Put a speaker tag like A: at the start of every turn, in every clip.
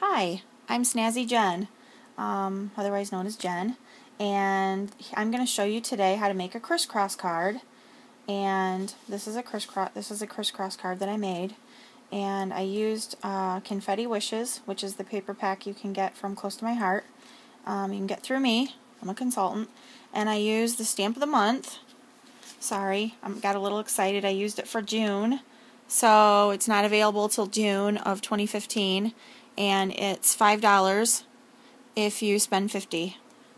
A: Hi, I'm Snazzy Jen, otherwise known as Jen, and I'm going to show you today how to make a crisscross card. And this is a crisscross card that I made, and I used Confetti Wishes, which is the paper pack you can get from Close to My Heart. You can get through me. I'm a consultant, and I used the stamp of the month. Sorry, I got a little excited. I used it for June, so it's not available till June of 2015, and it's $5 if you spend $50.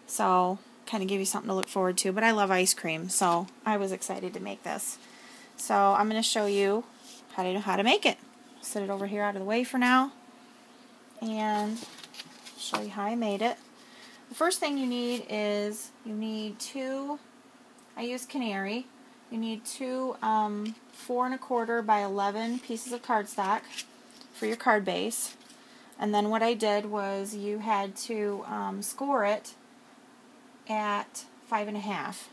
A: So kind of give you something to look forward to. But I love ice cream, so I was excited to make this. So I'm going to show you how to make it. Set it over here out of the way for now, and show you how I made it. The first thing you need is two. I use Canary. You need two 4 1/4 by 11 pieces of cardstock for your card base. And then what I did was you had to score it at 5 1/2.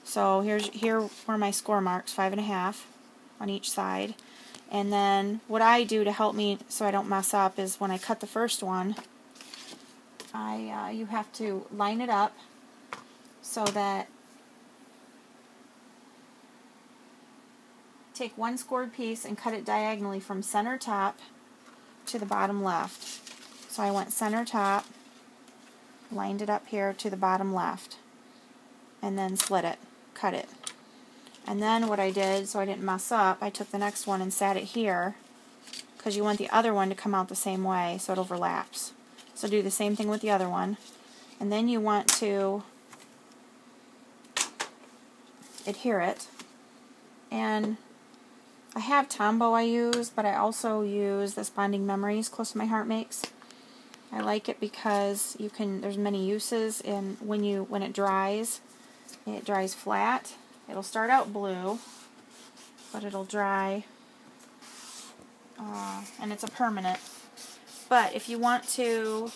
A: So here were my score marks, 5 1/2 on each side. And then what I do to help me so I don't mess up is when I cut the first one, you have to line it up so that take one scored piece and cut it diagonally from center top to the bottom left. So I went center top, lined it up here to the bottom left, and then slit it, cut it. And then what I did, so I didn't mess up, I took the next one and sat it here, because you want the other one to come out the same way so it overlaps. So do the same thing with the other one. And then you want to adhere it. And I have Tombow I use, but I also use this Bonding Memories Close to My Heart makes. I like it because there's many uses, and when it dries flat. It'll start out blue, but it'll dry, and it's a permanent. But if you want to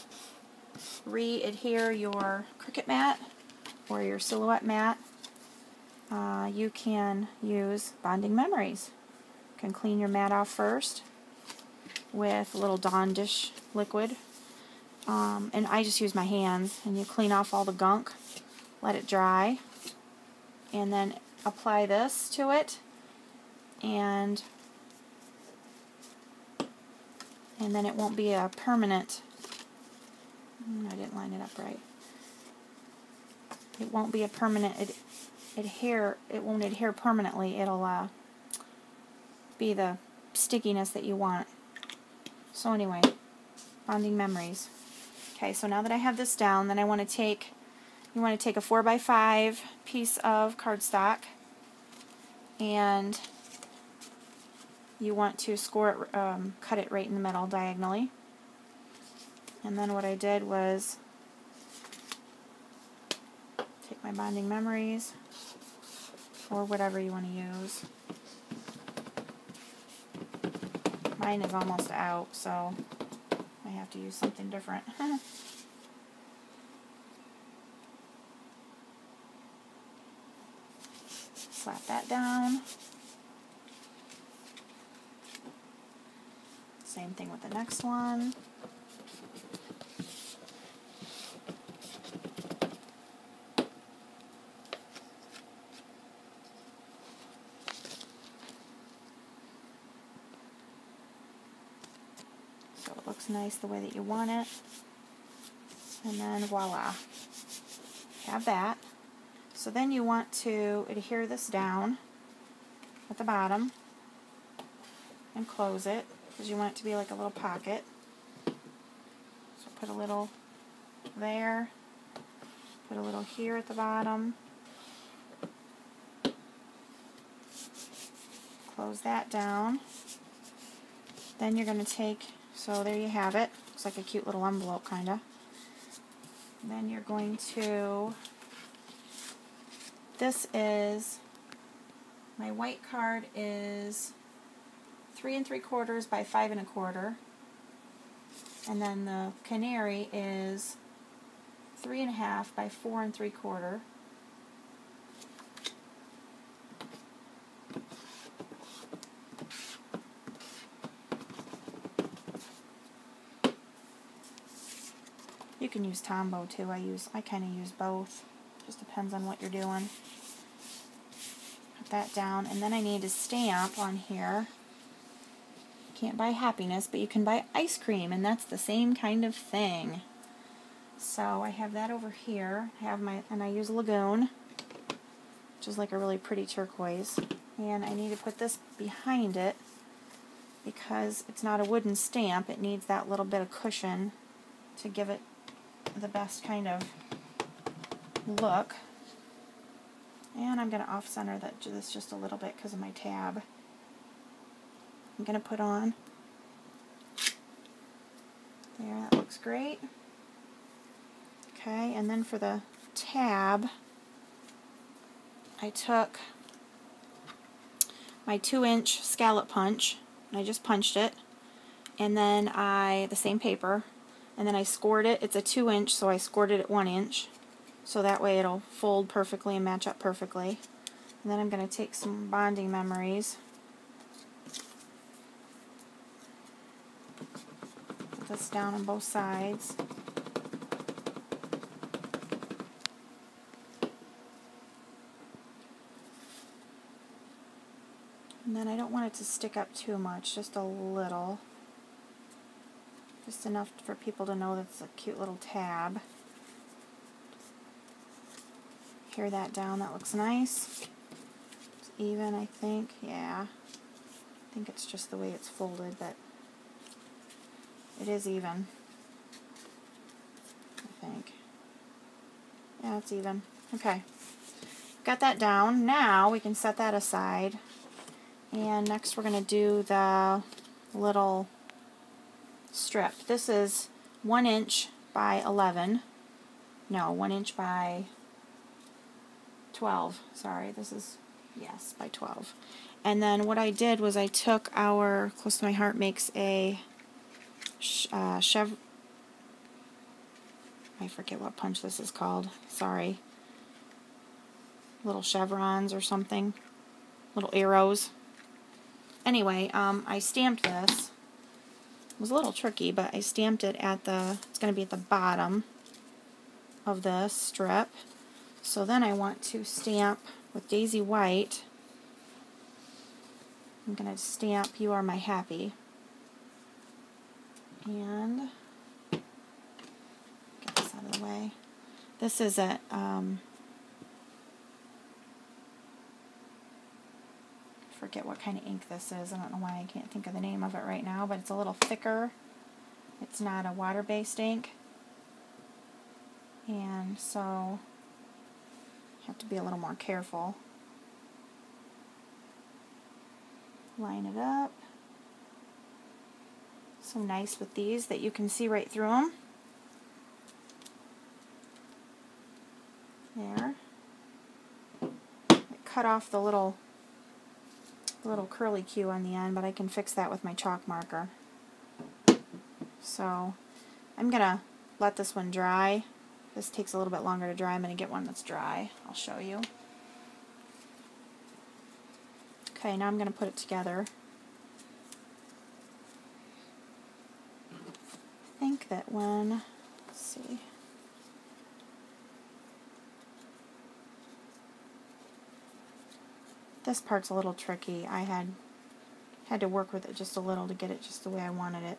A: re-adhere your Cricut mat or your Silhouette mat, you can use Bonding Memories. You can clean your mat off first with a little Dawn dish liquid, and I just use my hands, and you clean off all the gunk, let it dry, and then apply this to it, and then it won't be a permanent. I didn't line it up right. It won't be a permanent adhere. It won't adhere permanently. It'll be the stickiness that you want. So anyway, Bonding Memories. Okay, so now that I have this down, then you want to take a 4 by 5 piece of cardstock, and you want to score it, cut it right in the middle diagonally. And then what I did was take my Bonding Memories, or whatever you want to use. Mine is almost out, so I have to use something different. Slap that down. Same thing with the next one. So it looks nice the way that you want it. And then voila. Have that. So then you want to adhere this down at the bottom and close it, because you want it to be like a little pocket. So put a little there, put a little here at the bottom, close that down. Then you're going to take, so there you have it. Looks like a cute little envelope kinda. Then you're going to, this is, my white card is 3 3/4 by 5 1/4, and then the Canary is 3 1/2 by 4 3/4. You can use Tombow too. I kind of use both. Just depends on what you're doing. Put that down, and then I need a stamp on here. Can't buy happiness, but you can buy ice cream, and that's the same kind of thing. So I have that over here. And I use Lagoon, which is like a really pretty turquoise. And I need to put this behind it because it's not a wooden stamp. It needs that little bit of cushion to give it the best kind of look. And I'm going to off-center this just a little bit because of my tab. I'm going to put on. There, that looks great. Okay, and then for the tab, I took my 2-inch scallop punch, and I just punched it, and then the same paper, and then I scored it. It's a 2-inch, so I scored it at 1 inch, so that way it'll fold perfectly and match up perfectly. And then I'm going to take some bonding memories. Put this down on both sides. And then I don't want it to stick up too much, just a little. Just enough for people to know that it's a cute little tab. Tear that down, that looks nice. It's even, I think. Yeah. I think it's just the way it's folded, but it is even. I think. Yeah, it's even. Okay. Got that down. Now we can set that aside. And next we're going to do the little strip. This is 1 inch by 11. No, 1 inch by 12. Sorry, this is, yes, by 12. And then what I did was I took our, Close to My Heart makes a I forget what punch this is called. Sorry. Little chevrons or something. Little arrows. Anyway, I stamped this. It was a little tricky, but I stamped it at it's going to be at the bottom of the strip. So then I want to stamp with Daisy White. I'm going to stamp You Are My Happy. And get this out of the way. This is a forget what kind of ink this is. I don't know why I can't think of the name of it right now, but it's a little thicker. It's not a water-based ink. And so you have to be a little more careful. Line it up. So nice with these that you can see right through them. There. I cut off the little curly Q on the end, but I can fix that with my chalk marker. So I'm going to let this one dry. This takes a little bit longer to dry. I'm going to get one that's dry. I'll show you. Okay, now I'm going to put it together. I think that let's see. This part's a little tricky. I had to work with it just a little to get it just the way I wanted it.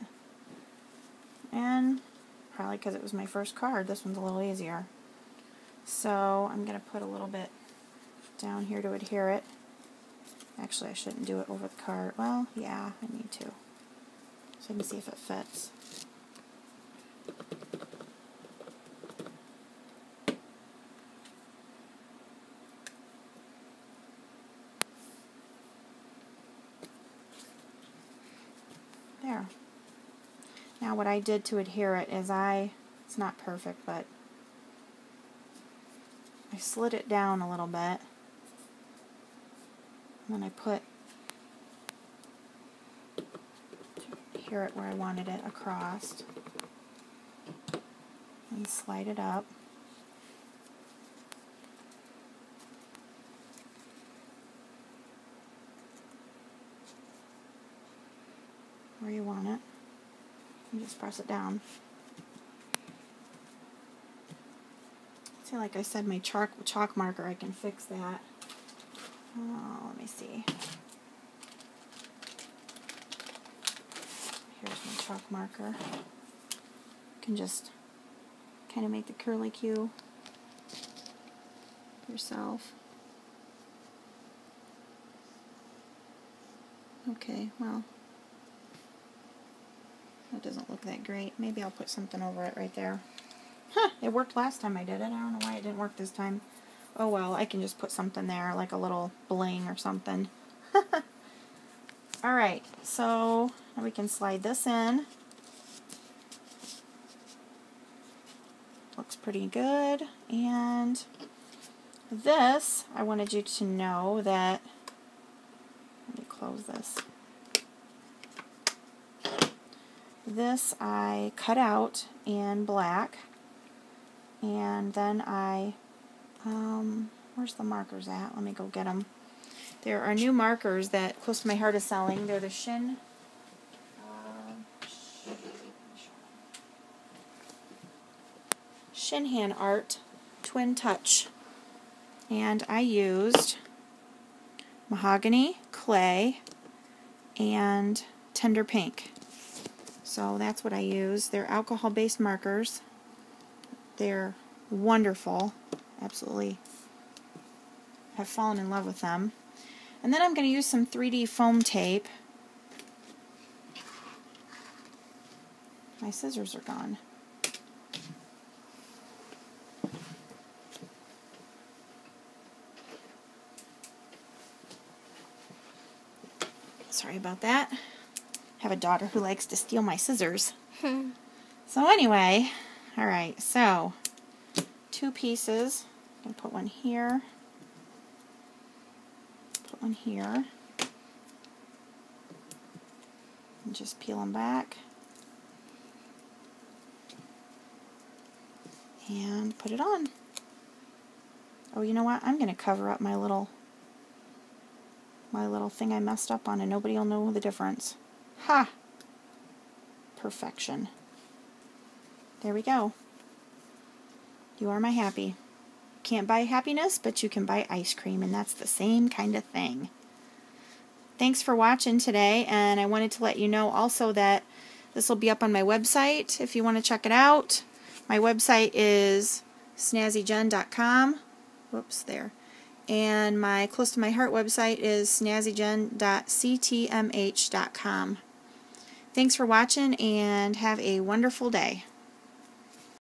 A: And probably because it was my first card, this one's a little easier. So I'm going to put a little bit down here to adhere it. Actually, I shouldn't do it over the card. Well, yeah, I need to. So I can see if it fits. There. Now what I did to adhere it is it's not perfect, but I slid it down a little bit. And then I put, to adhere it where I wanted it, across. And slide it up. Where you want it. And just press it down. See, like I said, my chalk marker, I can fix that. Oh, let me see. Here's my chalk marker. You can just kind of make the curlicue yourself. Okay, well, that doesn't look that great. Maybe I'll put something over it right there. Huh, it worked last time I did it. I don't know why it didn't work this time. Oh well, I can just put something there, like a little bling or something. Alright, so now we can slide this in. Looks pretty good. And this, I wanted you to know that, let me close this. This I cut out in black, and then I, where's the markers at? Let me go get them. There are new markers that Close to My Heart is selling. They're the Shin Art Twin Touch. And I used mahogany, clay, and tender pink. So that's what I use. They're alcohol-based markers. They're wonderful. Absolutely have fallen in love with them. And then I'm going to use some 3D foam tape. My scissors are gone. Sorry about that. I have a daughter who likes to steal my scissors. So anyway, alright, so 2 pieces. I'm going to put one here. Put one here. And just peel them back. And put it on. Oh, you know what? I'm going to cover up my little thing I messed up on, and nobody will know the difference. Ha! Perfection. There we go. You are my happy. Can't buy happiness, but you can buy ice cream, and that's the same kind of thing. Thanks for watching today, and I wanted to let you know also that this will be up on my website if you want to check it out. My website is snazzyjen.com. Whoops, there. And my Close to My Heart website is snazzyjen.ctmh.com. Thanks for watching, and have a wonderful day.